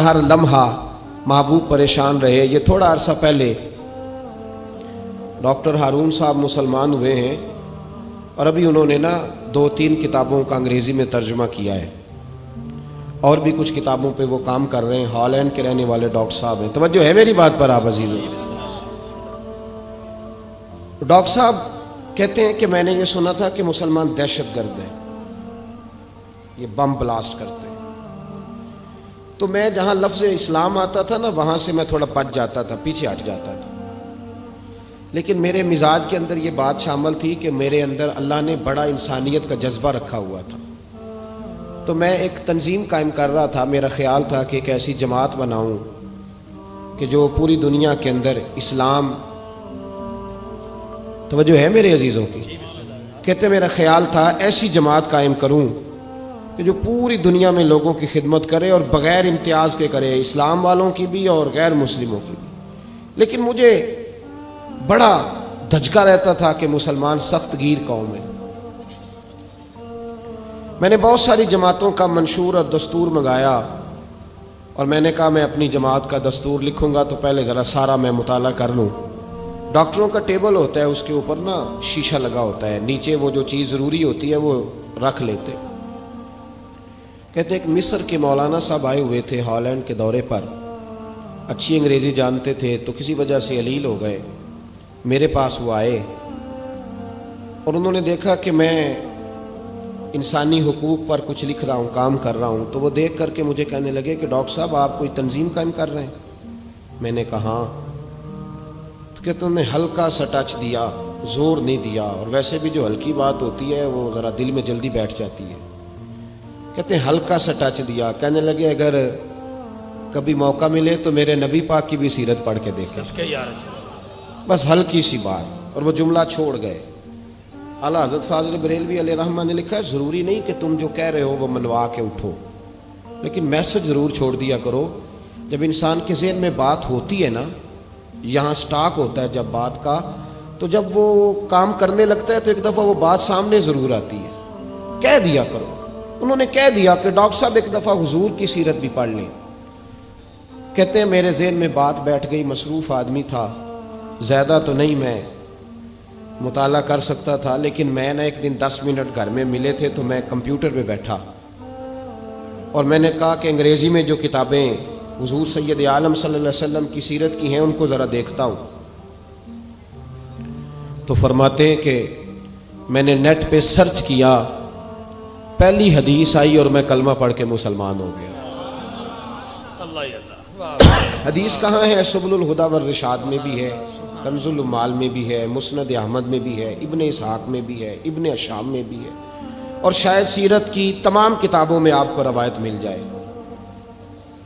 ہر لمحہ محبوب پریشان رہے. یہ تھوڑا عرصہ پہلے ڈاکٹر ہارون صاحب مسلمان ہوئے ہیں اور ابھی انہوں نے 2-3 کتابوں کا انگریزی میں ترجمہ کیا ہے اور بھی کچھ کتابوں پہ وہ کام کر رہے ہیں. ہالینڈ کے رہنے والے ڈاکٹر صاحب ہیں. توجہ ہے میری بات پر آپ عزیزوں؟ ڈاکٹر صاحب کہتے ہیں کہ میں نے یہ سنا تھا کہ مسلمان دہشت گرد ہیں, یہ بم بلاسٹ کرتے ہیں. تو میں جہاں لفظ اسلام آتا تھا وہاں سے میں تھوڑا پچ جاتا تھا, پیچھے ہٹ جاتا تھا. لیکن میرے مزاج کے اندر یہ بات شامل تھی کہ میرے اندر اللہ نے بڑا انسانیت کا جذبہ رکھا ہوا تھا. تو میں ایک تنظیم قائم کر رہا تھا. میرا خیال تھا کہ ایک ایسی جماعت بناؤں کہ جو پوری دنیا کے اندر اسلام, توجہ ہے میرے عزیزوں کی, کہتے میرا خیال تھا ایسی جماعت قائم کروں کہ جو پوری دنیا میں لوگوں کی خدمت کرے اور بغیر امتیاز کے کرے, اسلام والوں کی بھی اور غیر مسلموں کی بھی. لیکن مجھے بڑا دھچکا رہتا تھا کہ مسلمان سخت گیر قوم ہے. میں نے بہت ساری جماعتوں کا منشور اور دستور منگایا اور میں نے کہا میں اپنی جماعت کا دستور لکھوں گا تو پہلے ذرا سارا میں مطالعہ کر لوں. ڈاکٹروں کا ٹیبل ہوتا ہے, اس کے اوپر شیشہ لگا ہوتا ہے, نیچے وہ جو چیز ضروری ہوتی ہے وہ رکھ لیتے. کہتے ایک مصر کے مولانا صاحب آئے ہوئے تھے ہالینڈ کے دورے پر, اچھی انگریزی جانتے تھے تو کسی وجہ سے علیل ہو گئے. میرے پاس وہ آئے اور انہوں نے دیکھا کہ میں انسانی حقوق پر کچھ لکھ رہا ہوں, کام کر رہا ہوں. تو وہ دیکھ کر کے مجھے کہنے لگے کہ ڈاکٹر صاحب آپ کوئی تنظیم قائم کر رہے ہیں؟ میں نے کہا ہاں. تو کہتے انہوں نے ہلکا سا ٹچ دیا, زور نہیں دیا, اور ویسے بھی جو ہلکی بات ہوتی ہے وہ ذرا دل میں جلدی بیٹھ جاتی ہے. کہتے ہیں ہلکا سا ٹچ دیا, کہنے لگے اگر کبھی موقع ملے تو میرے نبی پاک کی بھی سیرت پڑھ کے دیکھیں. بس ہلکی سی بات, اور وہ جملہ چھوڑ گئے. اعلیٰ حضرت فاضل بریلوی علیہ رحمہ نے لکھا ہے ضروری نہیں کہ تم جو کہہ رہے ہو وہ منوا کے اٹھو, لیکن میسج ضرور چھوڑ دیا کرو. جب انسان کے ذہن میں بات ہوتی ہے یہاں سٹاک ہوتا ہے جب بات کا, تو جب وہ کام کرنے لگتا ہے تو ایک دفعہ وہ بات سامنے ضرور آتی ہے. کہہ دیا کرو. انہوں نے کہہ دیا کہ ڈاکٹر صاحب ایک دفعہ حضور کی سیرت بھی پڑھ لیں. کہتے ہیں میرے ذہن میں بات بیٹھ گئی, مصروف آدمی تھا, زیادہ تو نہیں میں مطالعہ کر سکتا تھا, لیکن میں ایک دن 10 منٹ گھر میں ملے تھے تو میں کمپیوٹر پہ بیٹھا اور میں نے کہا کہ انگریزی میں جو کتابیں حضور سید عالم صلی اللہ علیہ وسلم کی سیرت کی ہیں ان کو ذرا دیکھتا ہوں. تو فرماتے ہیں کہ میں نے نیٹ پہ سرچ کیا, پہلی حدیث آئی اور میں کلمہ پڑھ کے مسلمان ہو گیا. حدیث کہاں ہے؟ سبل الہدی والرشاد میں بھی ہے, کنز العمال میں بھی ہے, مسند احمد میں بھی ہے, ابن اسحاق میں بھی ہے, ابن اشام میں بھی ہے, اور شاید سیرت کی تمام کتابوں میں آپ کو روایت مل جائے.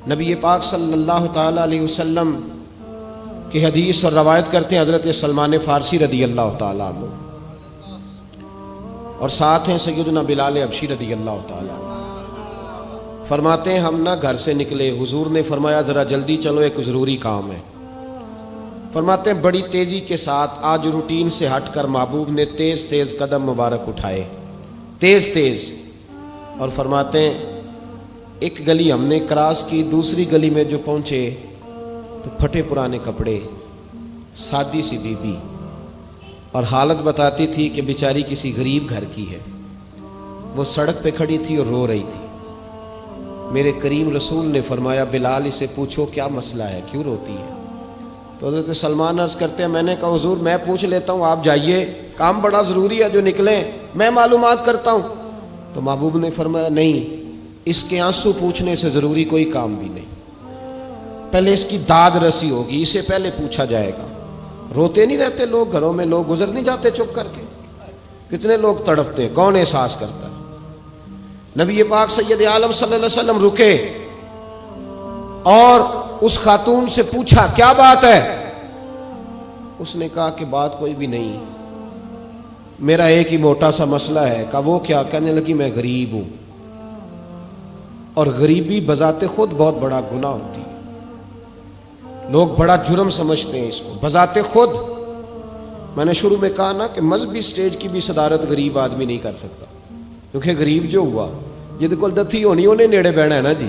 نبی پاک صلی اللہ تعالی علیہ وسلم کی حدیث اور روایت کرتے ہیں حضرت سلمان فارسی رضی اللہ تعالی عنہ, اور ساتھ ہیں سیدنا بلال حبشی رضی اللہ تعالی عنہ. فرماتے ہیں ہم گھر سے نکلے, حضور نے فرمایا ذرا جلدی چلو ایک ضروری کام ہے. فرماتے ہیں بڑی تیزی کے ساتھ آج روٹین سے ہٹ کر محبوب نے تیز تیز قدم مبارک اٹھائے, تیز تیز, اور فرماتے ہیں ایک گلی ہم نے کراس کی, دوسری گلی میں جو پہنچے تو پھٹے پرانے کپڑے, سادی سی بی بی, اور حالت بتاتی تھی کہ بیچاری کسی غریب گھر کی ہے. وہ سڑک پہ کھڑی تھی اور رو رہی تھی. میرے کریم رسول نے فرمایا بلال اسے پوچھو کیا مسئلہ ہے, کیوں روتی ہے؟ تو حضرت سلمان عرض کرتے ہیں میں نے کہا حضور میں پوچھ لیتا ہوں, آپ جائیے, کام بڑا ضروری ہے جو نکلیں, میں معلومات کرتا ہوں. تو محبوب نے فرمایا نہیں, اس کے آنسو پوچھنے سے ضروری کوئی کام بھی نہیں, پہلے اس کی داد رسی ہوگی, اسے پہلے پوچھا جائے گا. روتے نہیں رہتے لوگ گھروں میں, لوگ گزر نہیں جاتے چپ کر کے, کتنے لوگ تڑپتے ہیں, کون احساس کرتا ہے؟ نبی پاک سید عالم صلی اللہ علیہ وسلم رکے اور اس خاتون سے پوچھا کیا بات ہے؟ اس نے کہا کہ بات کوئی بھی نہیں, میرا ایک ہی موٹا سا مسئلہ ہے. کہا وہ کیا؟ کہنے لگی میں غریب ہوں, اور غریبی بذات خود بہت بڑا گناہ ہوتی ہے, لوگ بڑا جرم سمجھتے ہیں اس کو بذات خود. میں نے شروع میں کہا کہ مذہبی سٹیج کی بھی صدارت غریب آدمی نہیں کر سکتا, کیونکہ غریب جو ہوا جہد کول دتھی ہونی انہیں نیڑے بہنا ہے جی,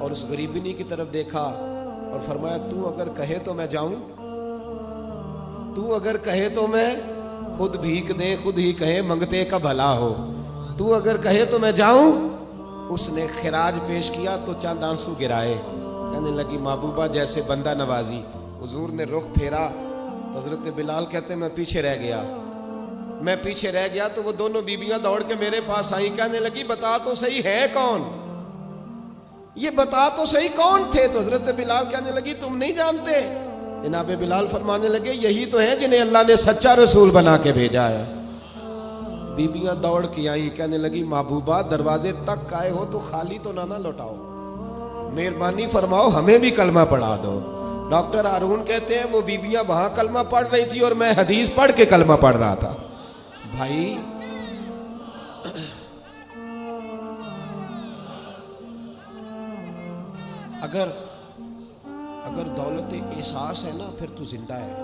اور اس غریبنی کی طرف دیکھا اور فرمایا تو اگر کہے تو میں جاؤں, تو اگر کہے تو میں خود بھیک دیں خود ہی کہیں منگتے کا بھلا ہو, تو اگر کہے تو میں جاؤں. اس نے خراج پیش کیا تو چند آنسو گرائے, کہنے لگی محبوبہ جیسے بندہ نوازی. حضور نے رخ پھیرا تو حضرت بلال کہتے ہیں میں پیچھے رہ گیا تو وہ دونوں بیبیاں دوڑ کے میرے پاس آئیں, کہنے لگی بتا تو صحیح ہے کون, یہ بتا تو صحیح کون تھے. تو حضرت بلال کہنے لگی تم نہیں جانتے. جناب بلال فرمانے لگے یہی تو ہیں جنہیں اللہ نے سچا رسول بنا کے بھیجا ہے. بیبیاں دوڑ کے آئیں, کہنے لگی محبوبہ دروازے تک آئے ہو تو خالی تو نہ لوٹاؤ, مہربانی فرماؤ ہمیں بھی کلمہ پڑھا دو. ڈاکٹر ہارون کہتے ہیں وہ بیبیاں وہاں کلمہ پڑھ رہی تھی اور میں حدیث پڑھ کے کلمہ پڑھ رہا تھا. بھائی اگر دولت احساس ہے نا پھر تو زندہ ہے.